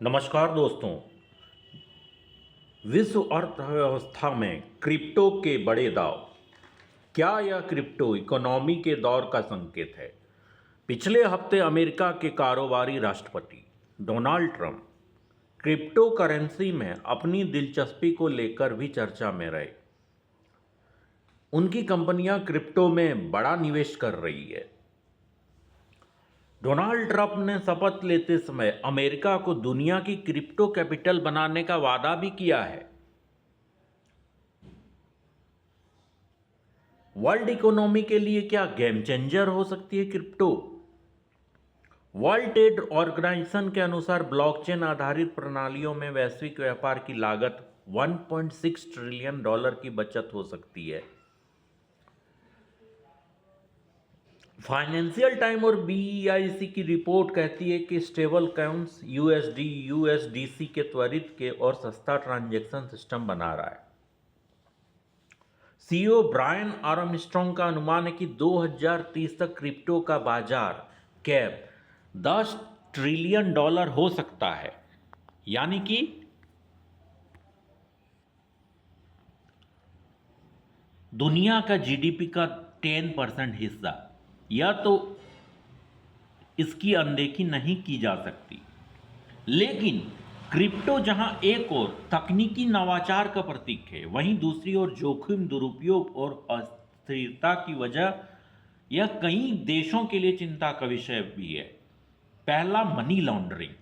नमस्कार दोस्तों। विश्व अर्थव्यवस्था में क्रिप्टो के बड़े दांव। क्या यह क्रिप्टो इकोनॉमी के दौर का संकेत है? पिछले हफ्ते अमेरिका के कारोबारी राष्ट्रपति डोनाल्ड ट्रंप क्रिप्टो करेंसी में अपनी दिलचस्पी को लेकर भी चर्चा में रहे। उनकी कंपनियां क्रिप्टो में बड़ा निवेश कर रही है। डोनाल्ड ट्रंप ने शपथ लेते समय अमेरिका को दुनिया की क्रिप्टो कैपिटल बनाने का वादा भी किया है। वर्ल्ड इकोनॉमी के लिए क्या गेम चेंजर हो सकती है क्रिप्टो? वर्ल्ड ट्रेड ऑर्गेनाइजेशन के अनुसार ब्लॉकचेन आधारित प्रणालियों में वैश्विक व्यापार की लागत 1.6 ट्रिलियन डॉलर की बचत हो सकती है। फाइनेंशियल टाइम और बीईआईसी की रिपोर्ट कहती है कि स्टेबल कॉइन्स यूएसडीसी के त्वरित के और सस्ता ट्रांजैक्शन सिस्टम बना रहा है। सीईओ ब्रायन आर्मस्ट्रॉन्ग का अनुमान है कि 2030 तक क्रिप्टो का बाजार कैप 10 ट्रिलियन डॉलर हो सकता है, यानी कि दुनिया का जीडीपी का 10% हिस्सा। यह तो इसकी अनदेखी नहीं की जा सकती। लेकिन क्रिप्टो जहां एक ओर तकनीकी नवाचार का प्रतीक है, वहीं दूसरी ओर जोखिम, दुरुपयोग और अस्थिरता की वजह यह कई देशों के लिए चिंता का विषय भी है। पहला, मनी लॉन्ड्रिंग।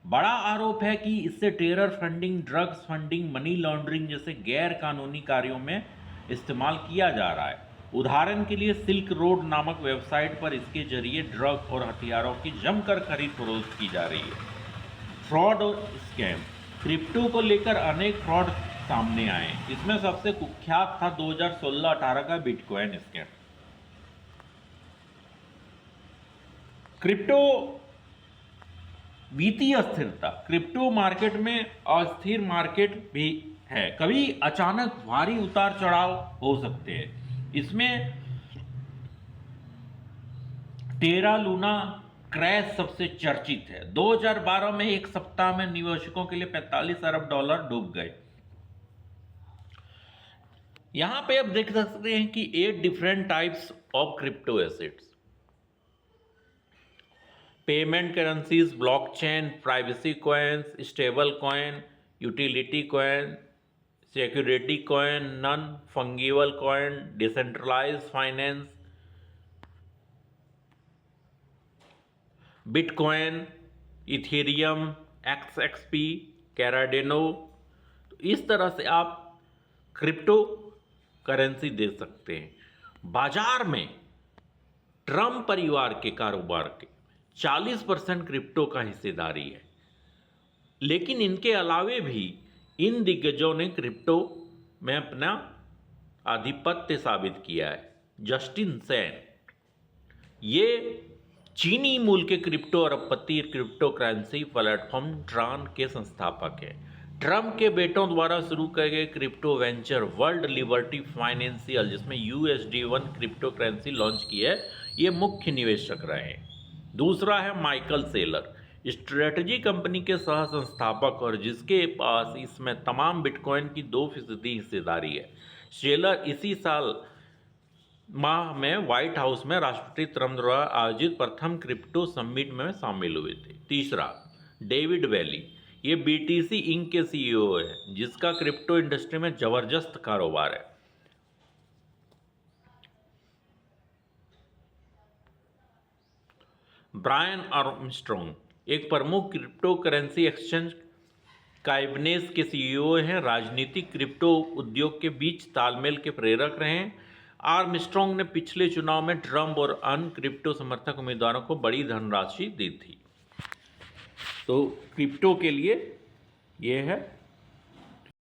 बड़ा आरोप है कि इससे terror funding, drugs funding, money laundering जैसे गैर कानूनी कार्यों में इस्तेमाल किया जा रहा है। उदाहरण के लिए सिल्क रोड नामक वेबसाइट पर इसके जरिए ड्रग और हथियारों की जमकर खरीद फरोख्त की जा रही है। फ्रॉड और स्कैम। क्रिप्टो को लेकर अनेक फ्रॉड सामने आए। इसमें सबसे कुख्यात था 2016-18 का बिटकॉइन स्कैम। क्रिप्टो वित्तीय अस्थिरता। क्रिप्टो मार्केट में अस्थिर मार्केट भी है। कभी अचानक भारी उतार चढ़ाव हो सकते हैं। इसमें टेरा लूना क्रैश सबसे चर्चित है। 2012 में एक सप्ताह में निवेशकों के लिए 45 अरब डॉलर डूब गए। यहां पे आप देख सकते हैं कि 8 different types of crypto assets. Payment currencies, blockchain, privacy coins, stable coin, utility coin, security coin, non fungible coin, decentralised finance, bitcoin, Ethereum, XXP, Cardano. तो इस तरह से आप क्रिप्टो करेंसी दे सकते हैं। बाजार में ट्रम्प परिवार के कारोबार के 40% क्रिप्टो का हिस्सेदारी है। लेकिन इनके अलावे भी इन दिग्गजों ने क्रिप्टो में अपना आधिपत्य साबित किया है। जस्टिन सेन, ये चीनी मूल के क्रिप्टो अरबपति क्रिप्टो करेंसी प्लेटफॉर्म ट्रान के संस्थापक हैं। ट्रम्प के बेटों द्वारा शुरू किए गए crypto venture world liberty financial, जिसमें USD1 क्रिप्टो करेंसी लॉन्च की है, ये मुख्य निवेशक रहे हैं। दूसरा है माइकल सेलर, स्ट्रेटजी कंपनी के सह संस्थापक और जिसके पास इसमें तमाम बिटकॉइन की 2% हिस्सेदारी है। सेलर इसी साल माह में व्हाइट हाउस में राष्ट्रपति ट्रम्प द्वारा आयोजित प्रथम क्रिप्टो समिट में शामिल हुए थे। तीसरा, डेविड वैली, ये BTC इंक के CEO है, जिसका क्रिप्टो इंडस्ट्री में जबरदस्त कारोबार है। ब्रायन आर्मस्ट्रॉन्ग, एक प्रमुख क्रिप्टो करेंसी एक्सचेंज काइबनेस के CEO हैं। राजनीतिक क्रिप्टो उद्योग के बीच तालमेल के प्रेरक रहे हैं। आर्मस्ट्रॉन्ग ने पिछले चुनाव में ट्रम्प और अन्य क्रिप्टो समर्थक उम्मीदवारों को बड़ी धनराशि दी थी। तो क्रिप्टो के लिए ये है